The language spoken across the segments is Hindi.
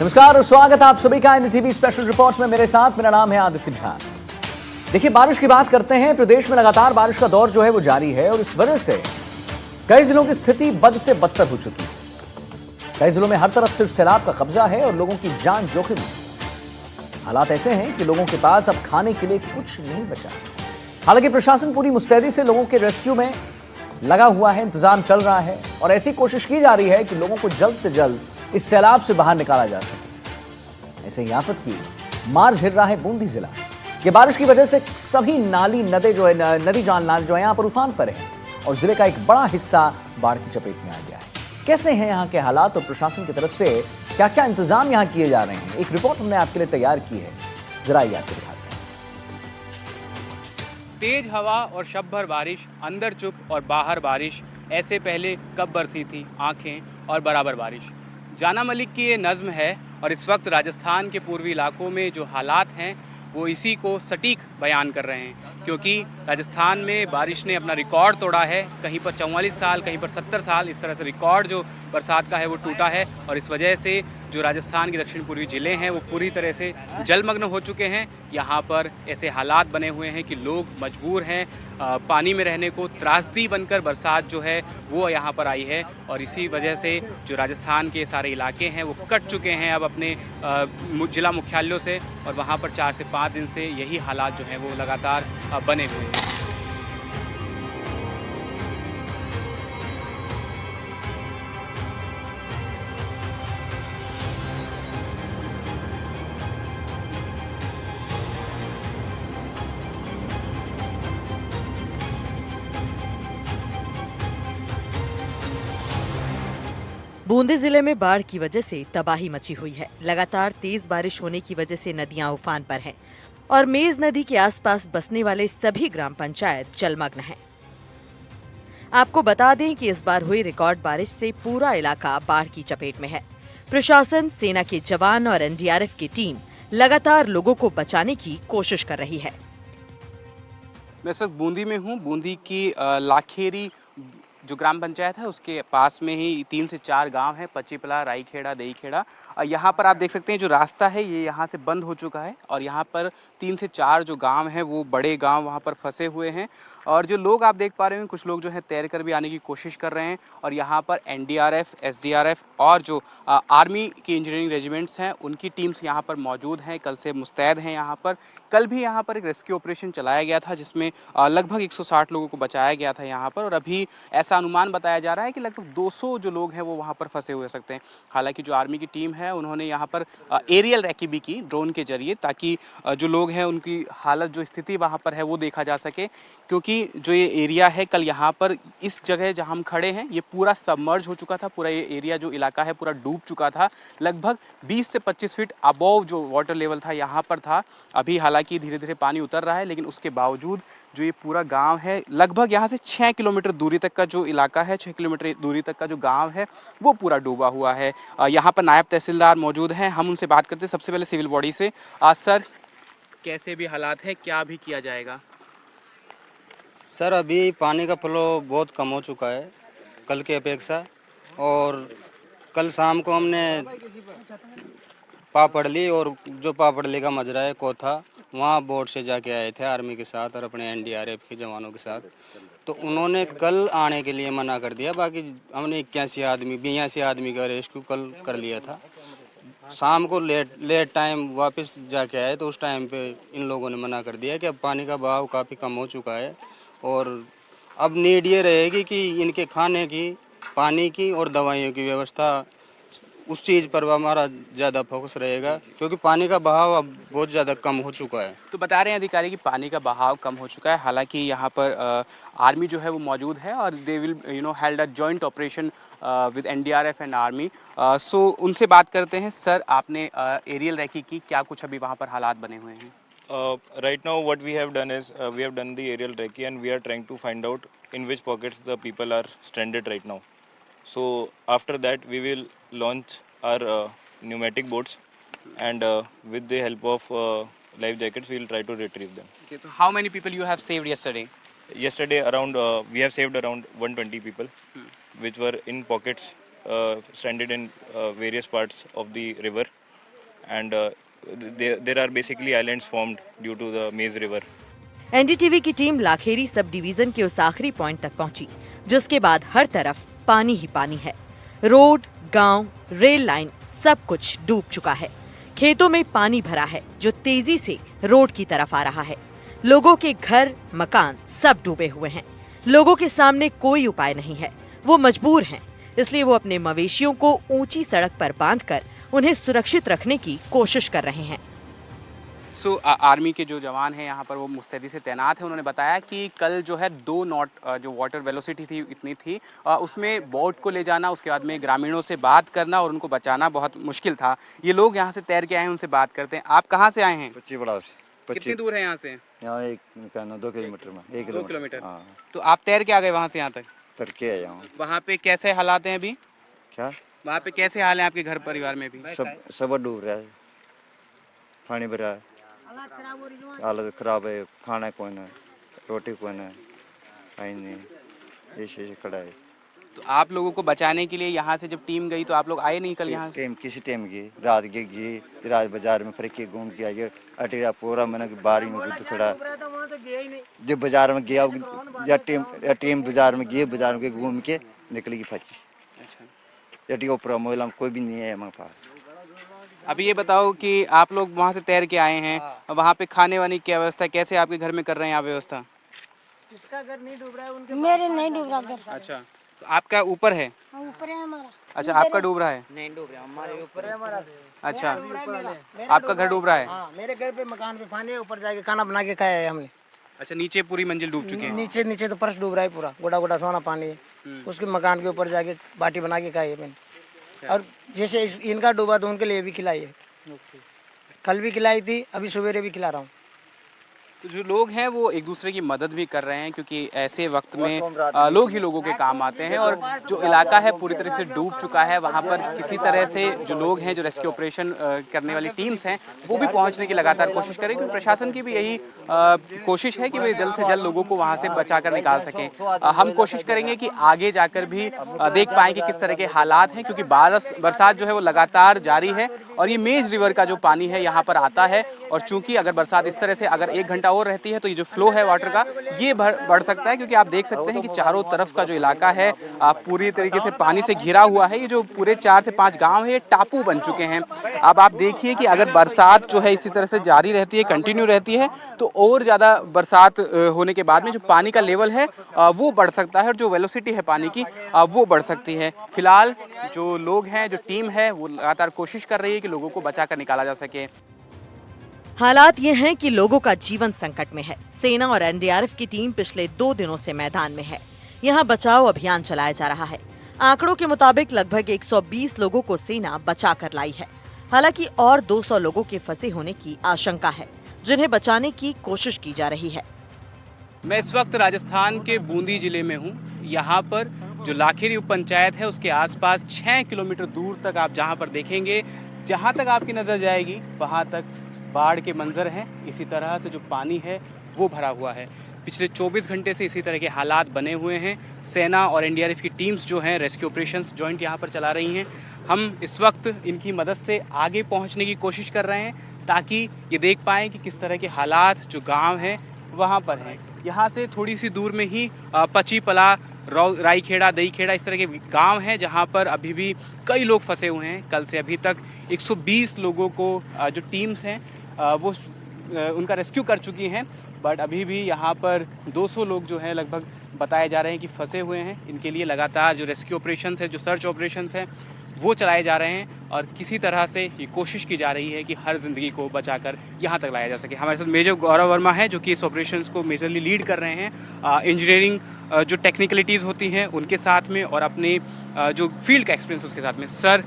नमस्कार और स्वागत है आप सभी का एनडीटीवी स्पेशल रिपोर्ट में। मेरे साथ मेरा नाम है आदित्य झा। देखिए, बारिश की बात करते हैं। प्रदेश में लगातार बारिश का दौर जो है वो जारी है और इस वजह से कई जिलों की स्थिति बद से बदतर हो चुकी है। कई जिलों में हर तरफ सिर्फ सैलाब का कब्जा है और लोगों की जान जोखिम में। हालात ऐसे हैं कि लोगों के पास अब खाने के लिए कुछ नहीं बचा। हालांकि प्रशासन पूरी मुस्तैदी से लोगों के रेस्क्यू में लगा हुआ है, इंतजाम चल रहा है और ऐसी कोशिश की जा रही है कि लोगों को जल्द से जल्द इस सैलाब से बाहर निकाला जा सके। ऐसे ही आफत की मार झेल रहा है बूंदी जिला। ये बारिश की वजह से सभी नाली नदी जो है, नदी जान नाल जो है यहाँ पर उफान पर है और जिले का एक बड़ा हिस्सा बाढ़ की चपेट में आ गया है। कैसे हैं यहाँ के हालात और प्रशासन की तरफ से क्या क्या इंतजाम यहाँ किए जा रहे हैं, एक रिपोर्ट हमने आपके लिए तैयार की है, जरा ये आपको दिखाते हैं। तेज हवा और शब भर बारिश, अंदर चुप और बाहर बारिश, ऐसे पहले कब बरसी थी आंखें और बराबर बारिश। जाना मलिक की ये नज़्म है और इस वक्त राजस्थान के पूर्वी इलाकों में जो हालात हैं वो इसी को सटीक बयान कर रहे हैं, क्योंकि राजस्थान में बारिश ने अपना रिकॉर्ड तोड़ा है। कहीं पर 44 साल, कहीं पर 70 साल, इस तरह से रिकॉर्ड जो बरसात का है वो टूटा है और इस वजह से जो राजस्थान के दक्षिण पूर्वी ज़िले हैं वो पूरी तरह से जलमग्न हो चुके हैं। यहाँ पर ऐसे हालात बने हुए हैं कि लोग मजबूर हैं पानी में रहने को। त्रासदी बनकर बरसात जो है वो यहाँ पर आई है और इसी वजह से जो राजस्थान के सारे इलाके हैं वो कट चुके हैं अब अपने ज़िला मुख्यालयों से और वहाँ पर 4 से 5 दिन से यही हालात जो हैं वो लगातार बने हुए हैं। बूंदी जिले में बाढ़ की वजह से तबाही मची हुई है। लगातार तेज बारिश होने की वजह से नदियां उफान पर हैं और मेज नदी के आसपास बसने वाले सभी ग्राम पंचायत जलमग्न हैं। आपको बता दें कि इस बार हुई रिकॉर्ड बारिश से पूरा इलाका बाढ़ की चपेट में है। प्रशासन, सेना के जवान और एनडीआरएफ की टीम लगातार लोगों को बचाने की कोशिश कर रही है। मैं इस वक्त बूंदी में हूँ। बूंदी की लाखेरी जो ग्राम पंचायत है उसके पास में ही 3 से 4 गांव हैं, पचीपला, राईखेड़ा, दहीखेड़ा। यहाँ पर आप देख सकते हैं जो रास्ता है ये यहाँ से बंद हो चुका है और यहाँ पर 3 से 4 जो गांव हैं वो बड़े गांव वहाँ पर फंसे हुए हैं और जो लोग आप देख पा रहे हैं कुछ लोग जो है तैर कर भी आने की कोशिश कर रहे हैं और यहाँ पर एनडीआरएफ, एसडीआरएफ और जो आर्मी की इंजीनियरिंग रेजिमेंट्स हैं उनकी टीम्स यहाँ पर मौजूद हैं, कल से मुस्तैद हैं यहाँ पर। कल भी यहाँ पर एक रेस्क्यू ऑपरेशन चलाया गया था जिसमें लगभग 160 लोगों को बचाया गया था यहाँ पर और अभी ऐसा अनुमान बताया जा रहा है कि लगभग 200 जो लोग हैं वो वहाँ पर फंसे हुए सकते हैं। हालांकि जो आर्मी की टीम है उन्होंने यहाँ पर एरियल रेकी भी की ड्रोन के जरिए, ताकि जो लोग हैं उनकी हालत, जो स्थिति वहाँ पर है वो देखा जा सके, क्योंकि जो ये एरिया है कल यहाँ पर इस जगह जहाँ हम खड़े हैं ये पूरा सबमर्ज हो चुका था। पूरा ये एरिया जो इलाका है पूरा डूब चुका था। लगभग 20 से 25 फीट अबव जो वाटर लेवल था यहाँ पर था। अभी हालांकि धीरे धीरे पानी उतर रहा है, लेकिन उसके बावजूद जो ये पूरा गांव है लगभग यहाँ से 6 किलोमीटर दूरी तक का जो इलाका है, 6 किलोमीटर दूरी तक का जो गांव है वो पूरा डूबा हुआ है। यहाँ पर नायब तहसीलदार मौजूद हैं, हम उनसे बात करते हैं। सबसे पहले सिविल बॉडी से सर, कैसे भी हालात है, क्या भी किया जाएगा? सर, अभी पानी का फ्लो बहुत कम हो चुका है कल की अपेक्षा और कल शाम को हमने पापड़ली और जो पापड़ली का मजरा है कोथा, वहाँ बोट से जाके आए थे आर्मी के साथ और अपने एनडीआरएफ के जवानों के साथ। तो उन्होंने कल आने के लिए मना कर दिया। बाकी हमने 82 आदमी का रेस्क्यू कल कर लिया था। शाम को लेट टाइम वापस जाके आए तो उस टाइम पे इन लोगों ने मना कर दिया कि अब पानी का बहाव काफ़ी कम हो चुका है और अब नीड ये रहेगी कि इनके खाने की, पानी की और दवाइयों की व्यवस्था, उस चीज़ पर हमारा ज़्यादा फोकस रहेगा, क्योंकि पानी का बहाव अब बहुत ज़्यादा कम हो चुका है। तो बता रहे हैं अधिकारी कि पानी का बहाव कम हो चुका है। हालांकि यहाँ पर आर्मी जो है वो मौजूद है और they will held a joint operation with NDRF and army. So उनसे बात करते हैं। सर, आपने एरियल रेकी की, क्या कुछ अभी वहाँ पर हालात बने हुए हैं? Right now what we have done is we have done the aerial recce and we are trying to find out in which pockets the people are stranded right now. So after that we will launch our pneumatic boats and with the help of life jackets we will try to retrieve them. Okay, so how many people you have saved yesterday? Yesterday around we have saved around 120 people which were in pockets stranded in various parts of the river. and there are basically islands formed due to the Maze River. NDTV की टीम लाखेरी सब डिवीजन के उस आखिरी पॉइंट तक पहुंची, जिसके बाद हर तरफ पानी ही पानी है। रोड, गांव, रेल लाइन सब कुछ डूब चुका है। खेतों में पानी भरा है जो तेजी से रोड की तरफ आ रहा है। लोगों के घर, मकान सब डूबे हुए हैं। लोगों के सामने कोई उपाय नहीं है, वो मजबूर हैं, इसलिए वो अपने मवेशियों को ऊंची सड़क पर बांधकर उन्हें सुरक्षित रखने की कोशिश कर रहे हैं। आर्मी के जो जवान हैं यहाँ पर वो मुस्तैदी से तैनात हैं। उन्होंने बताया कि कल जो है 2 नॉट जो वाटर वेलोसिटी थी इतनी थी, उसमें बोट को ले जाना, उसके बाद में ग्रामीणों से बात करना और उनको बचाना बहुत मुश्किल था। ये लोग यहाँ से तैर के आए हैं, उनसे बात करते हैं। आप कहाँ से आए हैं? पच्ची बड़ाव से। कितनी दूर है यहाँ से? यहाँ 2 किलोमीटर में 1 2 किलोमीटर। हाँ, तो आप तैर के आ गए वहाँ से यहाँ तक? तर के आया हूँ। वहाँ पे कैसे हालात हैं अभी? क्या वहाँ पे कैसे हाल है आपके घर परिवार में भी? सब डूब रहा है, पानी भरा है, हालत खराब है, खाना कोई ना, रोटी कोई ना, कहीं नहीं, ऐसे खड़ा है। तो आप लोगों को बचाने के लिए यहाँ से जब टीम गई तो आप लोग आए नहीं कल यहाँ से? किसी टाइम गई, रात गई, रात बाजार में फिर के घूम के आई, अटेरा पूरा मैंने बारी में तो खड़ा, जब बाजार में गया या टीम बाजार में गई, बाजार में घूम के निकली फंसी। ऊपर मोहल्ला में कोई भी नहीं है हमारे पास। अभी ये बताओ कि आप लोग वहाँ से तैर के आए हैं, वहाँ पे खाने वाने की व्यवस्था कैसे आपके घर में कर रहे हैं आप व्यवस्था? जिसका घर नहीं डूब रहा है उनके मेरे नहीं डूब रहा घर। अच्छा, तो आपका ऊपर है? हाँ, ऊपर है हमारा। अच्छा, आपका डूब रहा है? नहीं डूब रहा, हमारे ऊपर है हमारा। अच्छा, आपका घर डूब रहा है? हाँ, मेरे घर पे मकान पे पानी है, ऊपर जाके खाना बना के खाया है हमने। अच्छा, नीचे पूरी मंजिल डूब चुकी है? नीचे तो फर्श डूब रहा है पूरा, गोड़ा गोड़ा सोना पानी है। उसके मकान के ऊपर जाके बाटी बना के खाई है मैंने। और जैसे इनका डूबा तो उनके लिए भी खिलाई है, कल भी खिलाई थी, अभी सवेरे भी खिला रहा हूँ। तो जो लोग हैं वो एक दूसरे की मदद भी कर रहे हैं, क्योंकि ऐसे वक्त में लोग ही लोगों के काम आते हैं। और जो इलाका है पूरी तरह से डूब चुका है, वहाँ पर किसी तरह से जो लोग हैं, जो रेस्क्यू ऑपरेशन करने वाली टीम्स हैं, वो भी पहुँचने की लगातार कोशिश करें, क्योंकि प्रशासन की भी यही कोशिश है कि वे जल्द से जल्द लोगों को वहाँ से बचा कर निकाल सकें। हम कोशिश करेंगे कि आगे जाकर भी देख पाएँ कि किस तरह के हालात हैं, क्योंकि बरसात जो है वो लगातार जारी है और ये मेज रिवर का जो पानी है यहाँ पर आता है। और चूंकि अगर बरसात इस तरह से अगर 1 घंटा और रहती है तो ये जो फ्लो है वाटर का ये बढ़ सकता है, क्योंकि आप देख सकते हैं कि चारों तरफ का जो इलाका है पूरी तरीके से पानी से घिरा हुआ है। ये जो पूरे 4 से 5 गांव है, ये टापू बन चुके हैं। अब आप देखिए कि अगर बरसात जो है इसी तरह से जारी रहती है, कंटिन्यू रहती है, तो और ज़्यादा बरसात होने के बाद में जो पानी का लेवल है वो बढ़ सकता है और जो वेलोसिटी है पानी की वो बढ़ सकती है। फिलहाल जो लोग हैं, जो टीम है, वो लगातार कोशिश कर रही है कि लोगों को बचा कर निकाला जा सके। हालात ये हैं कि लोगों का जीवन संकट में है। सेना और एनडीआरएफ की टीम पिछले 2 दिनों से मैदान में है। यहाँ बचाव अभियान चलाया जा रहा है। आंकड़ों के मुताबिक लगभग 120 लोगों को सेना बचा कर लाई है। हालांकि और 200 लोगों के फंसे होने की आशंका है, जिन्हें बचाने की कोशिश की जा रही है। मैं इस वक्त राजस्थान के बूंदी जिले में हूँ। यहाँ पर जो लाखेरी उप पंचायत है उसके आसपास 6 किलोमीटर दूर तक आप जहाँ पर देखेंगे, जहाँ तक आपकी नजर जाएगी वहाँ तक बाढ़ के मंजर हैं। इसी तरह से जो पानी है वो भरा हुआ है। पिछले 24 घंटे से इसी तरह के हालात बने हुए हैं। सेना और एनडीआरएफ की टीम्स जो हैं रेस्क्यू ऑपरेशंस जॉइंट यहाँ पर चला रही हैं। हम इस वक्त इनकी मदद से आगे पहुँचने की कोशिश कर रहे हैं ताकि ये देख पाएँ कि किस तरह के हालात जो गाँव हैं वहाँ पर हैं। यहाँ से थोड़ी सी दूर में ही पचीपला, राईखेड़ा, दहीखेड़ा इस तरह के गांव हैं जहाँ पर अभी भी कई लोग फंसे हुए हैं। कल से अभी तक 120 लोगों को जो टीम्स हैं वो उनका रेस्क्यू कर चुकी हैं, बट अभी भी यहाँ पर 200 लोग जो हैं लगभग बताए जा रहे हैं कि फंसे हुए हैं। इनके लिए लगातार जो रेस्क्यू ऑपरेशंस है, जो सर्च ऑपरेशंस हैं वो चलाए जा रहे हैं और किसी तरह से ये कोशिश की जा रही है कि हर ज़िंदगी को बचाकर यहाँ तक लाया जा सके। हमारे साथ मेजर गौरव वर्मा है जो कि इस ऑपरेशंस को मेजरली लीड कर रहे हैं। इंजीनियरिंग जो टेक्निकलिटीज़ होती हैं उनके साथ में और अपने जो फील्ड का एक्सपीरियंस उसके साथ में। सर,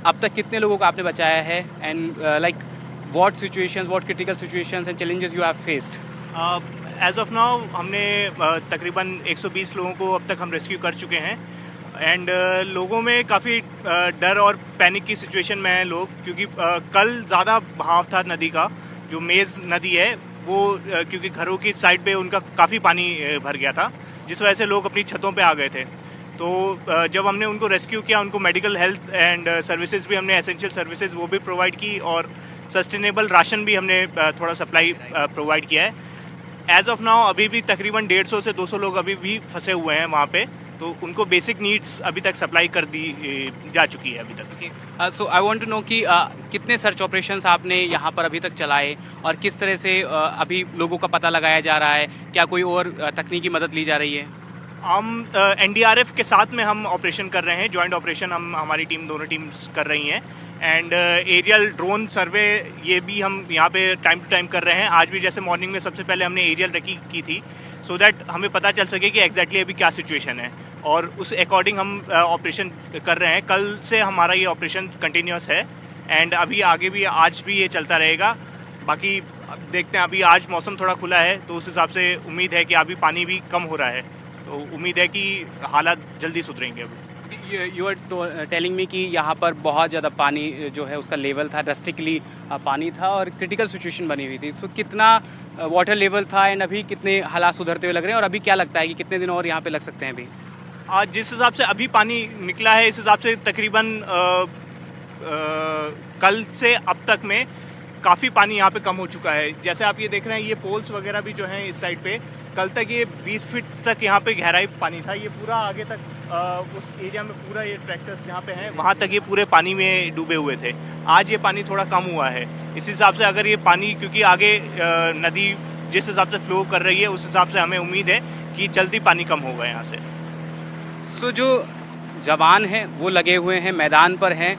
अब तक कितने लोगों को आपने बचाया है and like what situations, what critical situations and challenges you have faced? As of now हमने तकरीबन 120 लोगों को अब तक हम रेस्क्यू कर चुके हैं एंड लोगों में काफ़ी डर और पैनिक की सिचुएशन में हैं लोग, क्योंकि कल ज़्यादा बहाव था नदी का। जो मेज़ नदी है वो क्योंकि घरों की साइड पे उनका काफ़ी पानी भर गया था, जिस वजह से लोग अपनी छतों पे आ गए थे। तो तो जब हमने उनको रेस्क्यू किया, उनको मेडिकल हेल्थ एंड सर्विसेज भी हमने, एसेंशियल सर्विसेज वो भी प्रोवाइड की, और सस्टेनेबल राशन भी हमने थोड़ा सप्लाई प्रोवाइड किया है। एज ऑफ नाउ अभी भी तकरीबन 150 से 200 लोग अभी भी फंसे हुए हैं वहाँ पे, तो उनको बेसिक नीड्स अभी तक सप्लाई कर दी जा चुकी है अभी तक। सो आई वांट टू नो कि कितने सर्च ऑपरेशंस आपने यहाँ पर अभी तक चलाए और किस तरह से अभी लोगों का पता लगाया जा रहा है, क्या कोई और तकनीकी मदद ली जा रही है? हम एनडीआरएफ के साथ में हम ऑपरेशन कर रहे हैं, जॉइंट ऑपरेशन हम हमारी टीम दोनों टीम्स कर रही हैं, एंड एरियल ड्रोन सर्वे ये भी हम यहाँ पे टाइम टू टाइम कर रहे हैं। आज भी जैसे मॉर्निंग में सबसे पहले हमने एरियल रेकी की थी, सो दैट हमें पता चल सके कि एग्जैक्टली अभी क्या सिचुएशन है, और उस अकॉर्डिंग हम ऑपरेशन कर रहे हैं। कल से हमारा ये ऑपरेशन कंटिन्यूस है, एंड अभी आगे भी आज भी ये चलता रहेगा। बाकी अब देखते हैं, अभी आज मौसम थोड़ा खुला है तो उस हिसाब से उम्मीद है कि अभी पानी भी कम हो रहा है, तो उम्मीद है कि हालात जल्दी सुधरेंगे। अभी यू आर टेलिंग मी कि यहाँ पर बहुत ज़्यादा पानी जो है उसका लेवल था, ड्रास्टिकली पानी था और क्रिटिकल सिचुएशन बनी हुई थी। सो कितना वाटर लेवल था एंड अभी कितने हालात सुधरते हुए लग रहे हैं, और अभी क्या लगता है कि कितने दिन और यहाँ पे लग सकते हैं? अभी आज जिस हिसाब से अभी पानी निकला है, इस हिसाब से तकरीबन कल से अब तक में काफ़ी पानी यहाँ पे कम हो चुका है। जैसे आप ये देख रहे हैं, ये पोल्स वगैरह भी जो हैं इस साइड पे, कल तक ये 20 फीट तक यहाँ पे गहराई पानी था। ये पूरा आगे तक उस एरिया में पूरा ये ट्रैक्टर्स जहाँ पे हैं वहाँ तक ये पूरे पानी में डूबे हुए थे। आज ये पानी थोड़ा कम हुआ है। इस हिसाब से अगर ये पानी, क्योंकि आगे नदी जिस हिसाब से फ्लो कर रही है, उस हिसाब से हमें उम्मीद है कि जल्दी पानी कम होगा यहाँ से। सो जो जवान हैं वो लगे हुए हैं, मैदान पर हैं।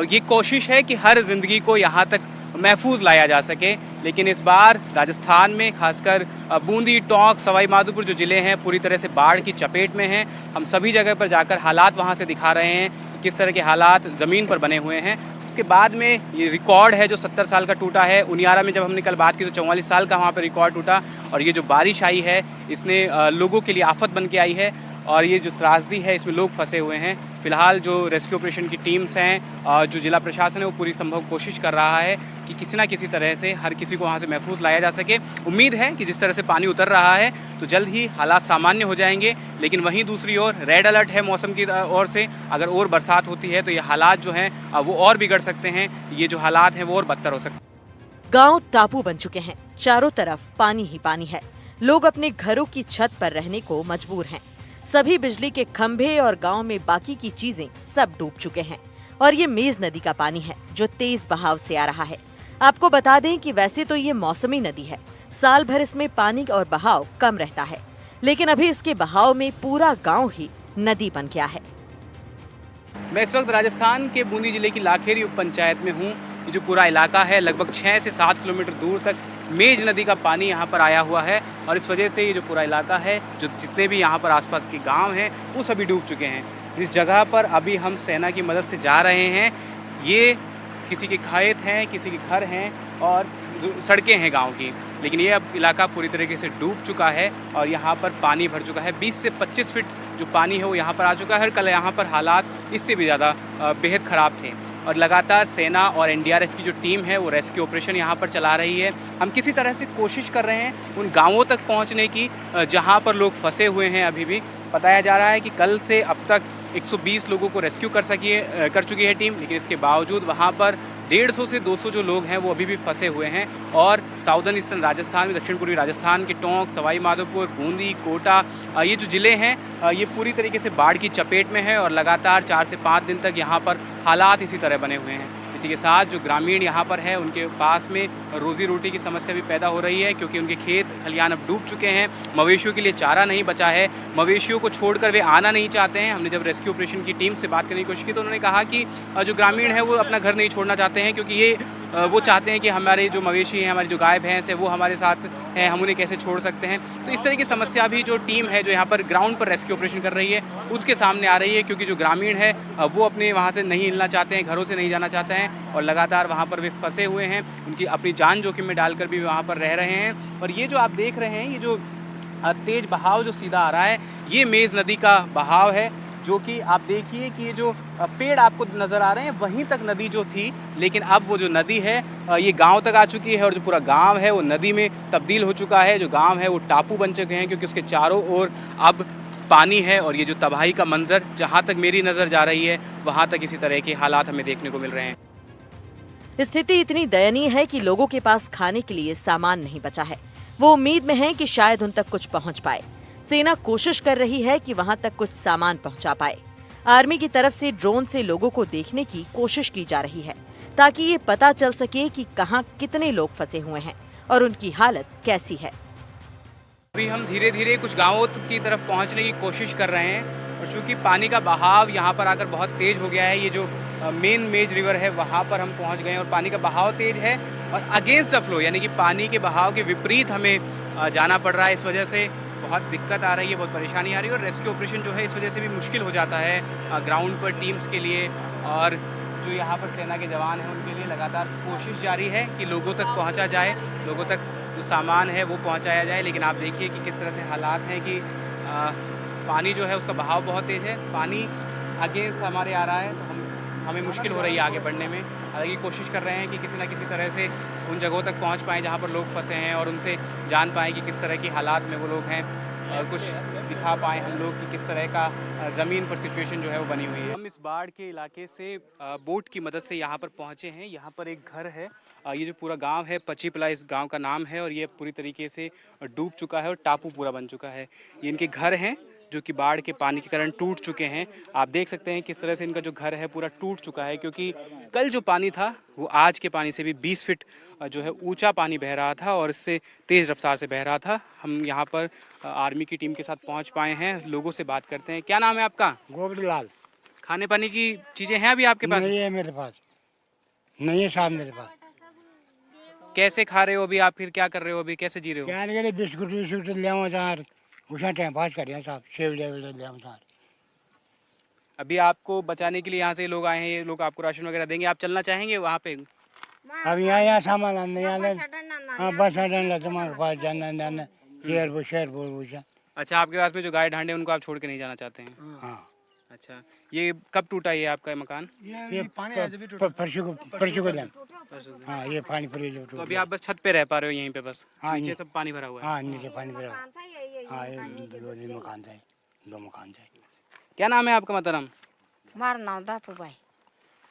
ये कोशिश है कि हर ज़िंदगी को यहाँ तक महफूज लाया जा सके, लेकिन इस बार राजस्थान में खासकर बूंदी, टोंक, सवाई माधोपुर जो ज़िले हैं पूरी तरह से बाढ़ की चपेट में हैं। हम सभी जगह पर जाकर हालात वहाँ से दिखा रहे हैं कि किस तरह के हालात ज़मीन पर बने हुए हैं। उसके बाद में ये रिकॉर्ड है जो 70 साल का टूटा है। उनियारा में जब हमने कल बात की तो 44 साल का वहाँ पर रिकॉर्ड टूटा, और ये जो बारिश आई है इसने लोगों के लिए आफत बन के आई है, और ये जो त्रासदी है इसमें लोग फंसे हुए हैं। फिलहाल जो रेस्क्यू ऑपरेशन की टीम्स हैं, जो जिला प्रशासन है, वो पूरी संभव कोशिश कर रहा है कि किसी ना किसी तरह से हर किसी को वहाँ से महफूज लाया जा सके। उम्मीद है कि जिस तरह से पानी उतर रहा है तो जल्द ही हालात सामान्य हो जाएंगे, लेकिन वहीं दूसरी ओर रेड अलर्ट है मौसम की ओर से। अगर और बरसात होती है तो ये हालात जो हैं वो और बिगड़ सकते हैं, ये जो हालात हैं वो और बदतर हो सकते हैं। गांव टापू बन चुके हैं, चारों तरफ पानी ही पानी है। लोग अपने घरों की छत पर रहने को मजबूर हैं। सभी बिजली के खंभे और गांव में बाकी की चीजें सब डूब चुके हैं, और ये मेज नदी का पानी है जो तेज बहाव से आ रहा है। आपको बता दें कि वैसे तो ये मौसमी नदी है, साल भर इसमें पानी और बहाव कम रहता है, लेकिन अभी इसके बहाव में पूरा गांव ही नदी बन गया है। मैं इस वक्त राजस्थान के बूंदी जिले की लाखेरी उप पंचायत में हूँ। ये जो पूरा इलाका है लगभग 6 से 7 किलोमीटर दूर तक मेज नदी का पानी यहाँ पर आया हुआ है, और इस वजह से ये जो पूरा इलाका है, जो जितने भी यहाँ पर आसपास के गांव हैं वो सभी डूब चुके हैं। इस जगह पर अभी हम सेना की मदद से जा रहे हैं। ये किसी के खेत हैं, किसी के घर हैं और सड़कें हैं गांव की, लेकिन ये अब इलाका पूरी तरीके से डूब चुका है और यहाँ पर पानी भर चुका है। 20 से 25 फीट जो पानी है वो यहाँ पर आ चुका है। कल यहाँ पर हालात इससे भी ज़्यादा बेहद ख़राब थे, और लगातार सेना और एनडीआरएफ की जो टीम है वो रेस्क्यू ऑपरेशन यहाँ पर चला रही है। हम किसी तरह से कोशिश कर रहे हैं उन गांवों तक पहुँचने की जहाँ पर लोग फंसे हुए हैं। अभी भी बताया जा रहा है कि कल से अब तक 120 लोगों को रेस्क्यू कर चुकी है टीम, लेकिन इसके बावजूद वहाँ पर 150 से 200 जो लोग हैं वो अभी भी फंसे हुए हैं। और साउदर्न ईस्टर्न राजस्थान में, दक्षिण पूर्वी राजस्थान के टोंक, सवाई माधोपुर, बूंदी, कोटा, ये जो ज़िले हैं ये पूरी तरीके से बाढ़ की चपेट में है, और लगातार 4 से 5 दिन तक यहाँ पर हालात इसी तरह बने हुए हैं। इसी के साथ जो ग्रामीण यहाँ पर है उनके पास में रोज़ी रोटी की समस्या भी पैदा हो रही है, क्योंकि उनके खेत खलियान अब डूब चुके हैं। मवेशियों के लिए चारा नहीं बचा है, मवेशियों को छोड़कर वे आना नहीं चाहते हैं। हमने जब रेस्क्यू ऑपरेशन की टीम से बात करने की कोशिश की तो उन्होंने कहा कि जो ग्रामीण है वो अपना घर नहीं छोड़ना चाहते हैं, क्योंकि ये वो चाहते हैं कि हमारे जो मवेशी हैं, हमारी जो गाय भैंस है वो हमारे साथ हैं, हम उन्हें कैसे छोड़ सकते हैं। तो इस तरह की समस्या भी जो टीम है जो यहाँ पर ग्राउंड पर रेस्क्यू ऑपरेशन कर रही है उसके सामने आ रही है, क्योंकि जो ग्रामीण है वो अपने वहाँ से नहीं हिलना चाहते हैं, घरों से नहीं जाना चाहते हैं, और लगातार वहाँ पर वे फंसे हुए हैं। उनकी अपनी जान जोखिम में डालकर भी वहाँ पर रह रहे हैं। और ये जो आप देख रहे हैं, ये जो तेज बहाव जो सीधा आ रहा है, ये मेज नदी का बहाव है, जो कि आप देखिए कि ये जो पेड़ आपको नज़र आ रहे हैं वहीं तक नदी जो थी, लेकिन अब वो जो नदी है ये गांव तक आ चुकी है, और जो पूरा गांव है वो नदी में तब्दील हो चुका है। जो गांव है वो टापू बन चुके हैं, क्योंकि उसके चारों ओर अब पानी है और ये जो तबाही का मंजर, जहाँ तक मेरी नज़र जा रही है वहाँ तक इसी तरह के हालात हमें देखने को मिल रहे हैं। स्थिति इतनी दयनीय है कि लोगों के पास खाने के लिए सामान नहीं बचा है। वो उम्मीद में हैं कि शायद उन तक कुछ पहुंच पाए। सेना कोशिश कर रही है कि वहां तक कुछ सामान पहुंचा पाए। आर्मी की तरफ से ड्रोन से लोगों को देखने की कोशिश की जा रही है ताकि ये पता चल सके कि कहां कितने लोग फंसे हुए हैं और उनकी हालत कैसी है। अभी हम धीरे धीरे कुछ गांवों की तरफ पहुंचने की कोशिश कर रहे हैं और चूंकि पानी का बहाव यहाँ पर आकर बहुत तेज हो गया है, ये जो मेन मेज रिवर है वहाँ पर हम पहुँच गए हैं और पानी का बहाव तेज है और अगेंस्ट द फ्लो यानी कि पानी के बहाव के विपरीत हमें जाना पड़ रहा है। इस वजह से बहुत दिक्कत आ रही है, बहुत परेशानी आ रही है और रेस्क्यू ऑपरेशन जो है इस वजह से भी मुश्किल हो जाता है ग्राउंड पर टीम्स के लिए। और जो यहाँ पर सेना के जवान हैं उनके लिए लगातार कोशिश जारी है कि लोगों तक पहुँचा जाए, लोगों तक जो सामान है वो पहुँचाया जाए। लेकिन आप देखिए कि किस तरह से हालात हैं कि पानी जो है उसका बहाव बहुत तेज़ है, पानी अगेंस्ट हमारे आ रहा है तो हमें मुश्किल हो रही है आगे बढ़ने में। हालांकि कोशिश कर रहे हैं कि किसी न किसी तरह से उन जगहों तक पहुंच पाएँ जहां पर लोग फंसे हैं और उनसे जान पाएँ कि किस तरह की हालात में वो लोग हैं और कुछ दिखा पाएँ हम लोग कि किस तरह का ज़मीन पर सिचुएशन जो है वो बनी हुई है। हम इस बाढ़ के इलाके से बोट की मदद से यहाँ पर पहुँचे हैं। यहाँ पर एक घर है, ये जो पूरा गाँव है पचीपला इस गाँव का नाम है और ये पूरी तरीके से डूब चुका है और टापू पूरा बन चुका है। ये इनके घर हैं जो कि बाढ़ के पानी के कारण टूट चुके हैं। आप देख सकते हैं किस तरह से इनका जो घर है पूरा टूट चुका है क्योंकि कल जो पानी था वो आज के पानी से भी 20 फीट जो है ऊंचा पानी बह रहा था और इससे तेज़ रफ्तार से बह रहा था। हम यहाँ पर आर्मी की टीम के साथ पहुँच पाए हैं, लोगों से बात करते हैं। क्या नाम है आपका? गोविंद लाल। खाने पानी की चीज़ें हैं अभी आपके पास? नहीं है मेरे पास, नहीं है साहब मेरे पास। कैसे खा रहे हो अभी आप, फिर क्या कर रहे हो अभी, कैसे जी रहे हो? क्या नहीं, बिस्कुट विस्कुट ले आओ यार, उसे टाइम पास कर साहब, सेव ले आओ यार। अभी आपको बचाने के लिए यहाँ से लोग आए हैं, ये लोग आपको राशन वगैरह देंगे, आप चलना चाहेंगे वहाँ पे? अब यहाँ सामान आने हाँ बस अड्डा तुम्हारे पास जाना शहर। अच्छा, आपके पास में जो गाय ढांडे उनको आप छोड़ के नहीं जाना चाहते हैं? हाँ। अच्छा, ये कब टूटा ये आपका मकान? ये परसों को दिन। हाँ, ये पानी पर। तो अभी आप बस छत पे रह पा रहे हो यहीं पे बस? हाँ, नीचे सब पानी भरा हुआ है? हाँ, नीचे पानी भरा। हाँ, दो मकान थे। क्या नाम है आपका मोहतरम? हमारा नाम दाफू भाई।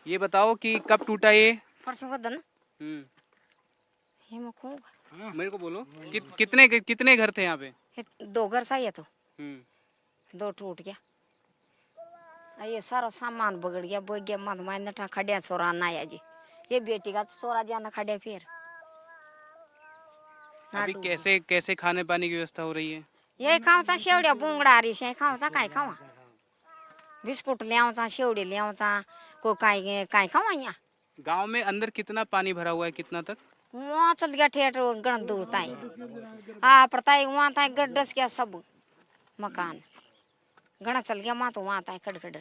ये बताओ कि कब टूटा ये? परसों का दिन। मेरे को बोलो कितने घर थे यहाँ पे? 2 घर सही है तो 2 टूट गया। ये सारा सामान बगड़ गया, बोल गया मत मार नटा खड़िया सोरा ना आया जी। ये बेटी का सोरा जाना खड़िया फिर। अभी कैसे खाने पानी की व्यवस्था हो रही है? ये खाओ चा शेवड़िया बुंगड़ा रही से खाओ चा काय खावा, बिस्कुट ले आओ चा, शेवड़ी ले आओ चा, को काय खावा। यहाँ गांव में अंदर कितना पानी भरा हुआ है, कितना तक? वहाँ चल गया ठेठ गण दूर ताई। हाँ पड़ता है वहाँ ताई गड्ढस गया सब मकान गणा चल गया वहाँ तो वहाँ ताई खड़खड़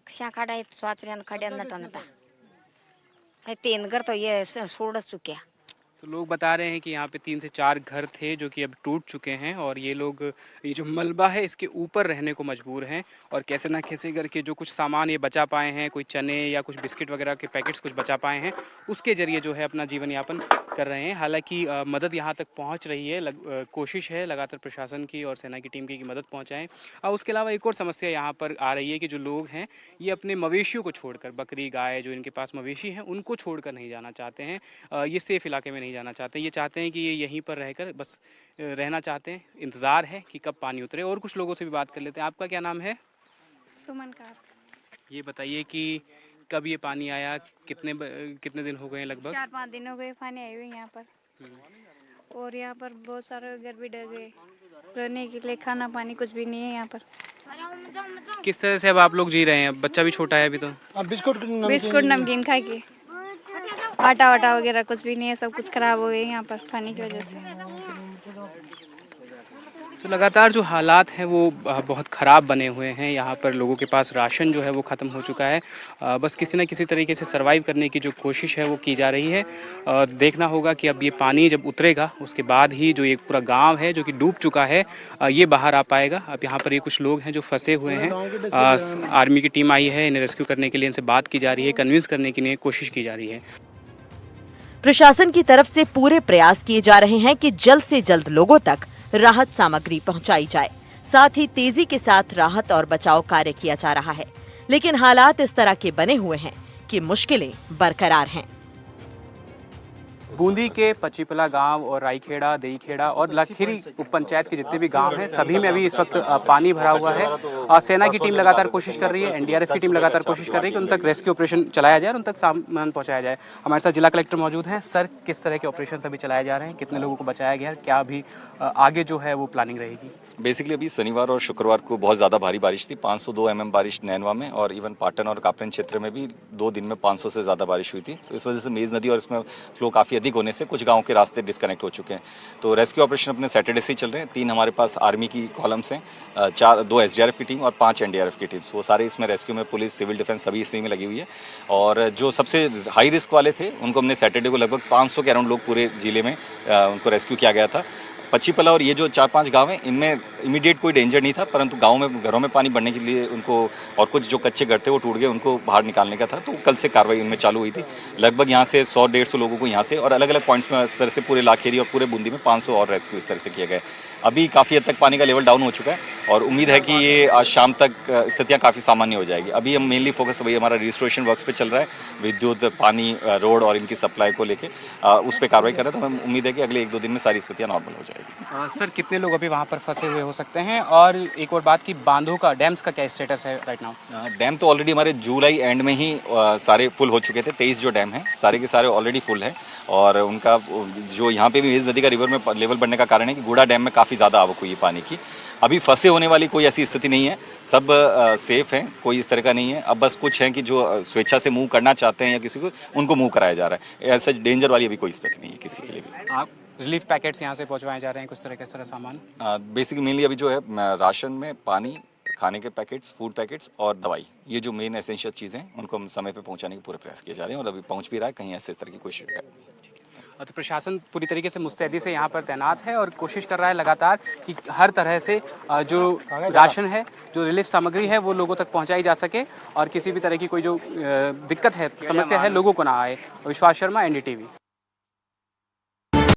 कशा खड़ा स्वाचरिया खड़े नटा नटा 3 घर तो ये सोड़स चुके। तो लोग बता रहे हैं कि यहाँ पे 3 से 4 घर थे जो कि अब टूट चुके हैं और ये लोग ये जो मलबा है इसके ऊपर रहने को मजबूर हैं और कैसे ना कैसे करके जो कुछ सामान ये बचा पाए हैं, कोई चने या कुछ बिस्किट वगैरह के पैकेट्स कुछ बचा पाए हैं, उसके ज़रिए जो है अपना जीवन यापन कर रहे हैं। हालांकि मदद यहाँ तक पहुँच रही है, कोशिश है लगातार प्रशासन की और सेना की टीम की मदद पहुँचाएँ। और उसके अलावा एक और समस्या यहाँ पर आ रही है कि जो लोग हैं ये अपने मवेशियों को छोड़कर, बकरी गाय जो इनके पास मवेशी हैं उनको छोड़कर नहीं जाना चाहते हैं, ये सेफ़ इलाके में नहीं जाना चाहते हैं। ये चाहते हैं कि ये यहीं पर रहकर बस रहना चाहते हैं, इंतज़ार है कि कब पानी उतरे। और कुछ लोगों से भी बात कर लेते हैं। आपका क्या नाम है? सुमन कार। ये बताइए कि कब ये पानी आया, कितने दिन हो गए हैं? लगभग 4-5 दिन हो गए पानी आए हुए यहाँ पर। और यहाँ पर बहुत सारे घर भी डर गए, रहने के लिए खाना पानी कुछ भी नहीं है यहाँ पर। किस तरह से अब आप लोग जी रहे हैं? बच्चा भी छोटा है अभी तो। बिस्कुट नमकीन खा के, आटा वाटा वगैरह कुछ भी नहीं है, सब कुछ खराब हो गए यहाँ पर पानी की वजह से। तो लगातार जो हालात हैं वो बहुत ख़राब बने हुए हैं। यहाँ पर लोगों के पास राशन जो है वो ख़त्म हो चुका है, बस किसी न किसी तरीके से सरवाइव करने की जो कोशिश है वो की जा रही है। देखना होगा कि अब ये पानी जब उतरेगा उसके बाद ही जो एक पूरा गांव है जो कि डूब चुका है ये बाहर आ पाएगा। अब यहाँ पर ये कुछ लोग हैं जो फंसे हुए हैं, आर्मी की टीम आई है इन्हें रेस्क्यू करने के लिए, इनसे बात की जा रही है, कन्विंस करने के लिए कोशिश की जा रही है। प्रशासन की तरफ से पूरे प्रयास किए जा रहे हैं कि जल्द से जल्द लोगों तक राहत सामग्री पहुंचाई जाए साथ ही तेजी के साथ राहत और बचाव कार्य किया जा रहा है, लेकिन हालात इस तरह के बने हुए हैं कि मुश्किलें बरकरार हैं। बूंदी के पचीपला गांव और राईखेड़ा, देईखेड़ा और लाखेरी उप पंचायत के जितने भी गांव हैं सभी में अभी इस वक्त पानी भरा हुआ है। सेना की टीम लगातार कोशिश कर रही है, एनडीआरएफ की टीम लगातार कोशिश कर रही है कि उन तक रेस्क्यू ऑपरेशन चलाया जाए और उन तक सामान पहुंचाया जाए। हमारे साथ जिला कलेक्टर मौजूद हैं। सर, किस तरह के ऑपरेशन अभी चलाए जा रहे हैं, कितने लोगों को बचाया गया है, क्या अभी आगे जो है वो प्लानिंग रहेगी? बेसिकली अभी शनिवार और शुक्रवार को बहुत ज़्यादा भारी बारिश थी। 502 mm बारिश नैनवा में और इवन पाटन और कापरेन क्षेत्र में भी 2 दिन में 500 से ज़्यादा बारिश हुई थी। तो इस वजह से मेज नदी और इसमें फ्लो काफ़ी अधिक होने से कुछ गाँव के रास्ते डिस्कनेक्ट हो चुके हैं। तो रेस्क्यू ऑपरेशन अपने सैटरडे से ही चल रहे हैं। 3 हमारे पास आर्मी की कॉलम्स हैं, 2 SDRF की टीम और 5 NDRF की टीम्स। वो सारे इसमें रेस्क्यू में, पुलिस, सिविल डिफेंस सभी इसी में लगी हुई है। और जो सबसे हाई रिस्क वाले थे उनको हमने सैटरडे को लगभग 500 के अराउंड लोग पूरे जिले में उनको रेस्क्यू किया गया था। पचीपला और ये जो 4-5 गांव हैं इनमें इमीडिएट कोई डेंजर नहीं था, परंतु गांव में घरों में पानी बढ़ने के लिए उनको, और कुछ जो कच्चे घर थे वो टूट गए, उनको बाहर निकालने का था। तो कल से कार्रवाई उनमें चालू हुई थी। लगभग यहाँ से 100-150 लोगों को यहाँ से और अलग अलग पॉइंट्स में इस तरह से पूरे लाखेरी और पूरे बूंदी में 500 और रेस्क्यू इस तरह से किए गए। अभी काफ़ी हद तक पानी का लेवल डाउन हो चुका है और उम्मीद है कि ये आज शाम तक स्थितियाँ काफ़ी सामान्य हो जाएगी। अभी हम मेनली फोकस वही हमारा रिस्टोरेशन वर्क्स पे चल रहा है, विद्युत, पानी, रोड और इनकी सप्लाई को लेके उस पर कार्रवाई कर रहे हैं। तो हमें उम्मीद है कि अगले 1-2 दिन में सारी स्थितियाँ नॉर्मल हो जाएगी। सर, कितने लोग अभी वहाँ पर फंसे हुए हो सकते हैं? और एक और बात की बांधों का, डैम्स का क्या स्टेटस है राइट नाउ? डैम तो ऑलरेडी हमारे जुलाई एंड में ही सारे फुल हो चुके थे। 23 जो डैम हैं सारे के सारे ऑलरेडी फुल है। और उनका जो यहाँ पे भी मेज नदी का रिवर में लेवल बढ़ने का कारण है कि गुड़ा डैम में काफ़ी ज़्यादा आवक हुई है पानी की। अभी फंसे होने वाली कोई ऐसी स्थिति नहीं है, सब सेफ हैं, कोई इस तरह का नहीं है। अब बस कुछ हैं कि जो स्वेच्छा से मूव करना चाहते हैं या किसी को, उनको मूव कराया जा रहा है। ऐसा डेंजर वाली अभी कोई स्थिति नहीं है किसी के लिए भी। आप रिलीफ पैकेट्स यहाँ से पहुँचवाए जा रहे हैं, कुछ तरह का सारा सामान? बेसिकली मेनली अभी जो है राशन में पानी, खाने के पैकेट्स, फूड पैकेट्स और दवाई, ये जो मेन एसेंशियल चीज़ें हैं उनको हम समय पे पहुंचाने के पूरे प्रयास किए जा रहे हैं और अभी पहुंच भी रहा है। कहीं ऐसे तरह की कोई शिकायत नहीं। तो प्रशासन पूरी तरीके से मुस्तैदी से यहाँ पर तैनात है और कोशिश कर रहा है लगातार कि हर तरह से जो राशन है, जो रिलीफ सामग्री है वो लोगों तक पहुँचाई जा सके और किसी भी तरह की कोई जो दिक्कत है, समस्या है, लोगों को ना आए। विश्वास शर्मा, NDTV।